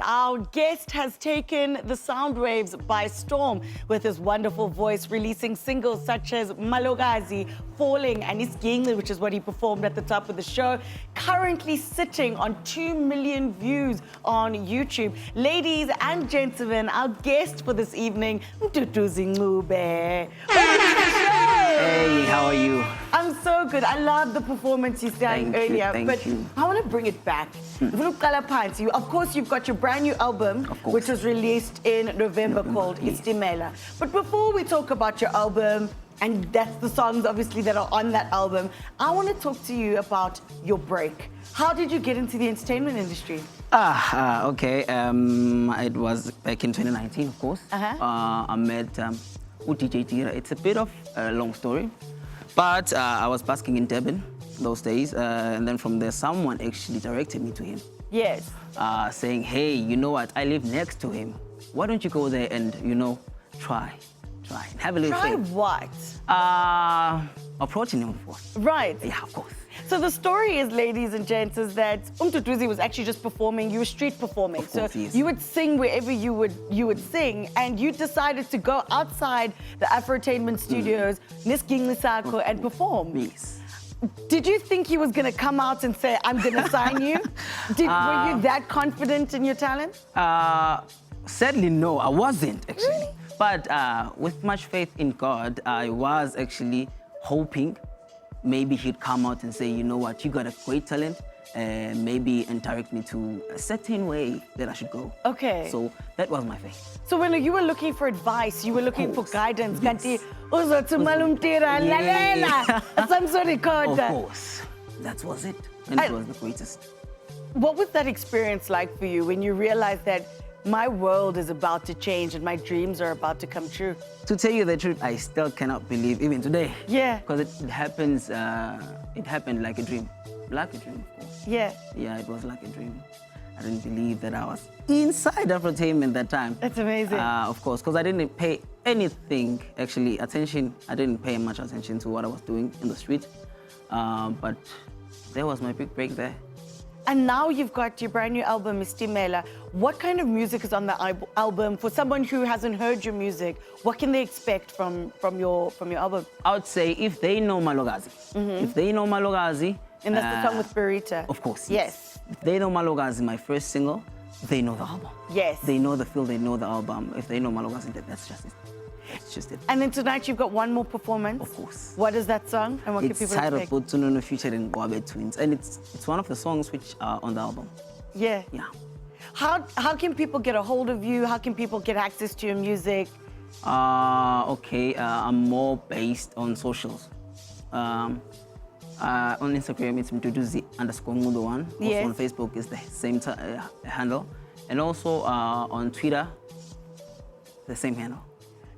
Our guest has taken the sound waves by storm with his wonderful voice, releasing singles such as Malogazi, Falling, and Isginci, which is what he performed at the top of the show. Currently sitting on 2 million views on YouTube. Ladies and gentlemen, our guest for this evening, Mduduzi Ncube. Hey, how are you? I'm so good. I love the performance you sang earlier. Thank you. I want to bring it back. Of course, you've got your brand new album, which was released in November called Istimela. But before we talk about your album, and that's the songs obviously that are on that album, I want to talk to you about your break. How did you get into the entertainment industry? Okay. It was back in 2019, of course. I met DJ Tira. It's a bit of a long story, but I was basking in Durban those days, and then from there, someone actually directed me to him. Yes. Saying, hey, you know what? I live next to him. Why don't you go there and, try, and have a little Try thing. what? Approaching him, of course. Right. Yeah, of course. So the story is, ladies and gents, is that Mduduzi was actually just performing. You were street performing. Of course, so yes. you would sing wherever you would sing, and you decided to go outside the Afrotainment Studios, Nisginci, and perform. Yes. Did you think he was going to come out and say, I'm going to sign you? Were you that confident in your talent? Sadly, no, I wasn't actually. Really? But with much faith in God, I was actually hoping maybe he'd come out and say, you know what, you got a great talent, and maybe direct me to a certain way that I should go. Okay. So that was my faith. So when you were looking for advice, you were looking for guidance. Yes. Some sort of code. Of course. That was it. And it was the greatest. What was that experience like for you when you realized that my world is about to change and my dreams are about to come true? To tell you the truth, I still cannot believe even today. Yeah. Because it happens, it happened like a dream. Like a dream, of course. Yeah. Yeah, it was like a dream. I didn't believe that I was inside Afrotainment that time. That's amazing. Of course, because I didn't pay anything, actually, attention. I didn't pay much attention to what I was doing in the street. But there was my big break there. And now you've got your brand new album, Istimela. What kind of music is on the album? For someone who hasn't heard your music, what can they expect from your album? I would say if they know Malogazi, if they know Malogazi, And that's the song with Berita. of course, Yes. If they know Malogazi, my first single, they know the album. Yes. They know the feel, they know the album. If they know Malogazi, that's just it. That's just it. And then tonight you've got one more performance. Of course. What is that song? And what It's can people expect? Sairo featuring Gwabe Twins, and it's one of the songs which are on the album. Yeah. Yeah. How can people get a hold of you? How can people get access to your music? Okay, I'm more based on socials. On Instagram, it's Mduduzi_Ncube1. Yes. Also on Facebook, is the same handle. And also on Twitter, the same handle.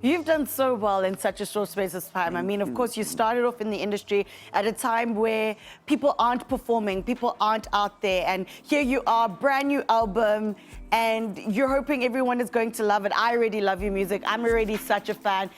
You've done so well in such a short space of time. I mean, of course, you started off in the industry at a time where people aren't performing, people aren't out there. And here you are, brand new album, and you're hoping everyone is going to love it. I already love your music. I'm already such a fan.